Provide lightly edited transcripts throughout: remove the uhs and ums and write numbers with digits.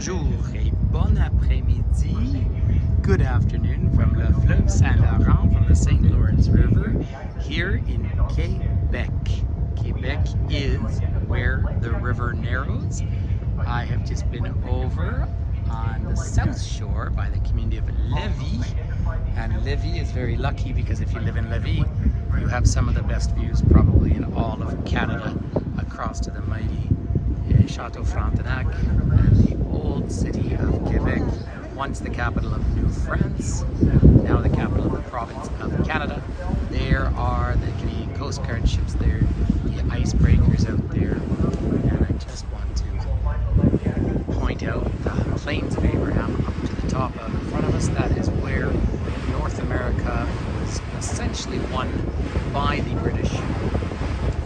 bonjour et bon après-midi. Good afternoon from the Fleuve Saint-Laurent, from the St. Lawrence River, here in Quebec. Quebec is where the river narrows. I have just been over on the south shore by the community of Levis, and Levis is very lucky because if you live in Levis, you have some of the best views probably in all of Canada across to the mighty Chateau Frontenac and the old city of Quebec, once the capital of New France, now the capital of the province of Canada. There are the Canadian Coast Guard ships there, the icebreakers out there, and I just want to point out the Plains of Abraham up to the top out in front of us. That is where North America was essentially won by the British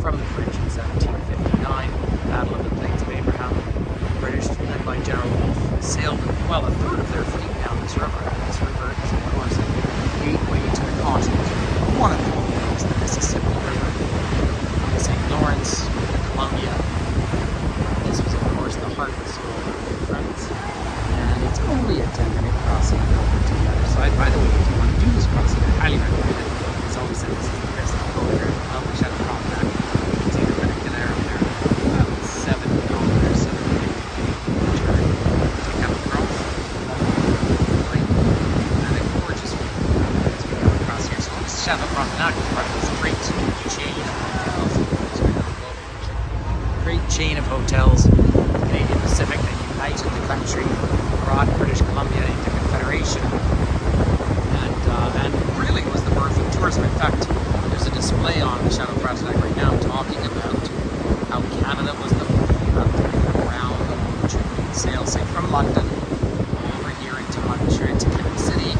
from the French in 1759, Battle of the Plains of Abraham. The British, led by General Wolfe, sailed well a third of their fleet down this river. And this river is, of course, a gateway to the continent. One of them is the Mississippi River, the St. Lawrence, the Columbia. This was, of course, the heart and soul of New France. And it's only a 10-minute crossing over to the other side. By the way, if you want to do this crossing, I highly recommend it. As always said, this is the best to go here. Love the Chateau Frontenac. Chateau Frontenac is part of this great chain of hotels. Canadian Pacific that united the country, brought British Columbia into Confederation, and really was the birth of tourism. In fact, there's a display on the Chateau Frontenac right now talking about how Canada was the around the world. You could sail, say, from London over here into Quebec City,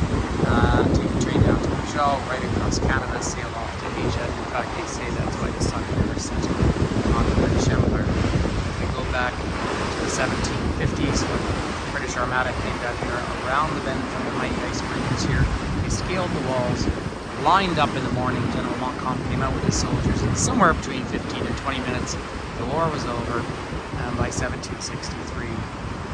take a train down to Montreal, right across Canada, sail off to Asia. In fact, they say that's why the sun never set on the British Empire. We go back to the 1750s when the British Armada came down here around the bend from the mighty icebreakers here. They scaled the walls, lined up in the morning. General Montcalm came out with his soldiers, and somewhere between 15 and 20 minutes, the war was over, and by 1763,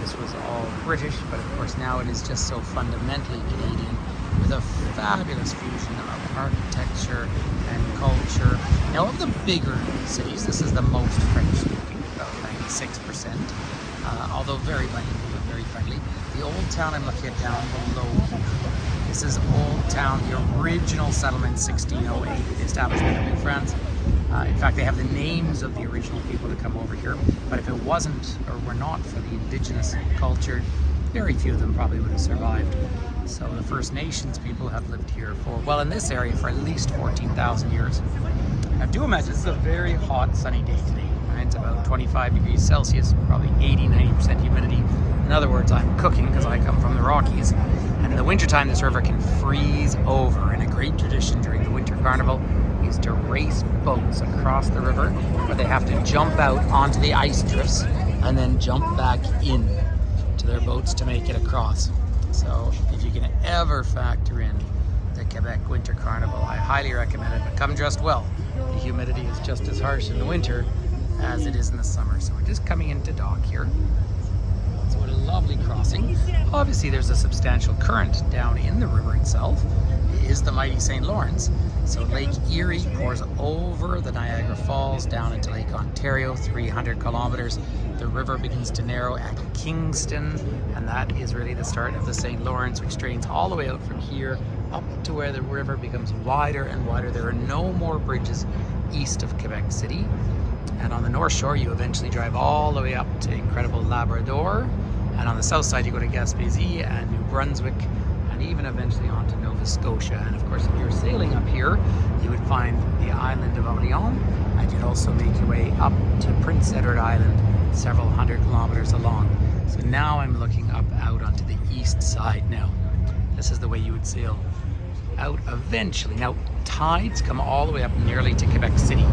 this was all British, but of course now it is just so fundamentally Canadian, with a fabulous fusion of architecture and culture. Now, of the bigger cities, this is the most French-speaking, about 96%, although very bilingual and very friendly. The old town I'm looking at down below here, this is Old Town, the original settlement, 1608, the establishment of New France. In fact, they have the names of the original people to come over here, but if it wasn't or were not for the indigenous culture, very few of them probably would have survived. So the First Nations people have lived here for, well, in this area for at least 14,000 years. Now do imagine, this is a very hot, sunny day today. Right? It's about 25 degrees Celsius, probably 80-90% humidity. In other words, I'm cooking because I come from the Rockies. And in the wintertime, this river can freeze over. And a great tradition during the winter carnival is to race boats across the river, where they have to jump out onto the ice drifts and then jump back in to their boats to make it across. So if you can ever factor in the Quebec Winter Carnival, I highly recommend it, but come dressed well. The humidity is just as harsh in the winter as it is in the summer. So we're just coming into dock here. So what a lovely crossing. Obviously there's a substantial current down in the river itself. It is the mighty St. Lawrence. So Lake Erie pours over the Niagara Falls down into Lake Ontario, 300 kilometers. The river begins to narrow at Kingston, and that is really the start of the St. Lawrence, which drains all the way out from here up to where the river becomes wider and wider. There are no more bridges east of Quebec City. And on the North Shore, you eventually drive all the way up to incredible Labrador. And on the south side, you go to Gaspésie and New Brunswick, and even eventually on to Nova Scotia. And of course, if you're sailing up here, you would find the island of Orléans, and you'd also make your way up to Prince Edward Island, several hundred kilometers along. So now I'm looking up out onto the east side now. This is the way you would sail out eventually. Now, tides come all the way up nearly to Quebec City,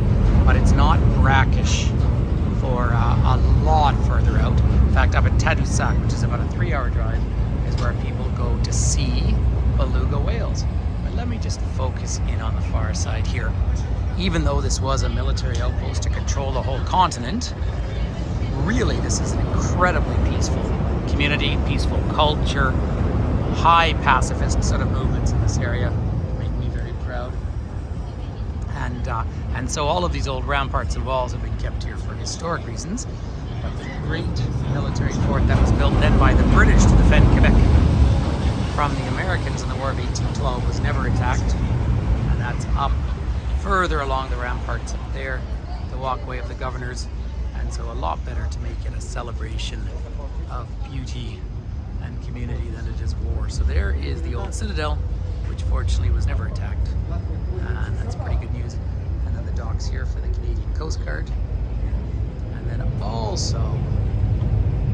but it's not brackish for a lot further out. In fact, up at Tadoussac, which is about a 3-hour drive, is where people go to see beluga whales. But let me just focus in on the far side here. Even though this was a military outpost to control the whole continent, really this is an incredibly peaceful community. community, peaceful culture, high pacifist sort of movements in this area. Make me very proud. And so all of these old ramparts and walls have been kept here for historic reasons. But the great military fort that was built then by the British to defend Quebec from the Americans in the War of 1812 was never attacked. And that's up further along the ramparts up there, the walkway of the governors. And so a lot better to make it a celebration of beauty and community than it is war. So there is the old citadel, which fortunately was never attacked. And that's pretty good news. And then the docks here for the Canadian Coast Guard. And then also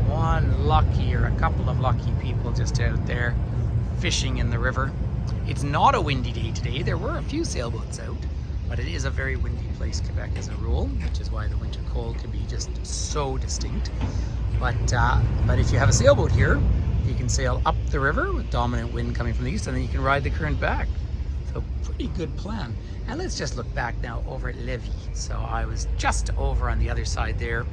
one lucky or a couple of lucky people just out there fishing in the river. It's not a windy day today. There were a few sailboats out, but it is a very windy place, Quebec, as a rule, which is why the winter cold can be just so distinct. But if you have a sailboat here, you can sail up the river with dominant wind coming from the east, and then you can ride the current back. So pretty good plan. And let's just look back now over at Levis. So I was just over on the other side there.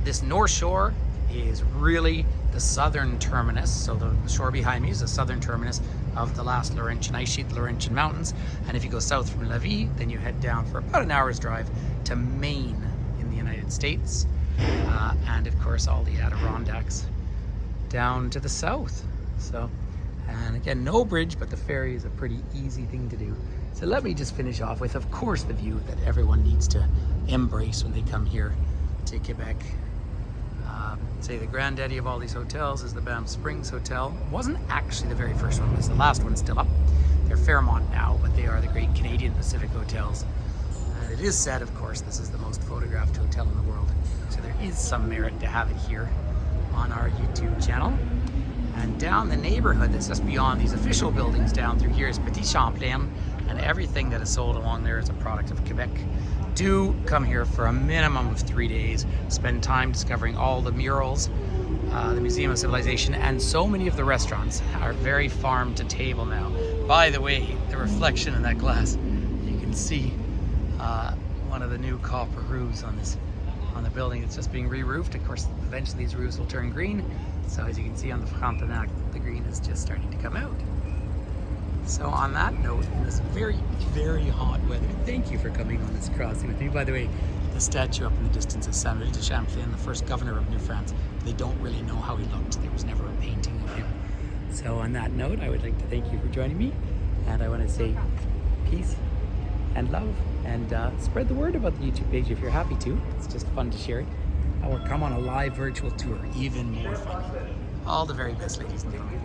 This North Shore is really the southern terminus. So the shore behind me is the southern terminus of the last Laurentian ice sheet, the Laurentian Mountains. And if you go south from Levis, then you head down for about an hour's drive to Maine in the United States. And of course, all the Adirondacks down to the south. So, and again, no bridge, but the ferry is a pretty easy thing to do. So let me just finish off with, of course, the view that everyone needs to embrace when they come here to Quebec. Say the granddaddy of all these hotels is the Banff Springs Hotel. It wasn't actually the very first one, it was the last one still up. They're Fairmont now, but they are the great Canadian Pacific hotels. And it is said, of course, this is the most photographed hotel in the world. So there is some merit to have it here on our YouTube channel. And down the neighborhood that's just beyond these official buildings down through here is Petit Champlain, and everything that is sold along there is a product of Quebec. Do come here for a minimum of 3 days. Spend time discovering all the murals, the Museum of Civilization, and so many of the restaurants are very farm to table now. By the way, the reflection in that glass, you can see one of the new copper roofs on the building. It's just being re-roofed. Of course, eventually these roofs will turn green. So as you can see on the Frontenac, the green is just starting to come out. So on that note, in this very, very hot weather, thank you for coming on this crossing with me. By the way, the statue up in the distance is Samuel de Champlain, the first governor of New France. They don't really know how he looked. There was never a painting of him. So on that note, I would like to thank you for joining me. And I want to say peace and love, and spread the word about the YouTube page if you're happy to. It's just fun to share it. Or come on a live virtual tour, even more fun. All the very best, ladies and gentlemen.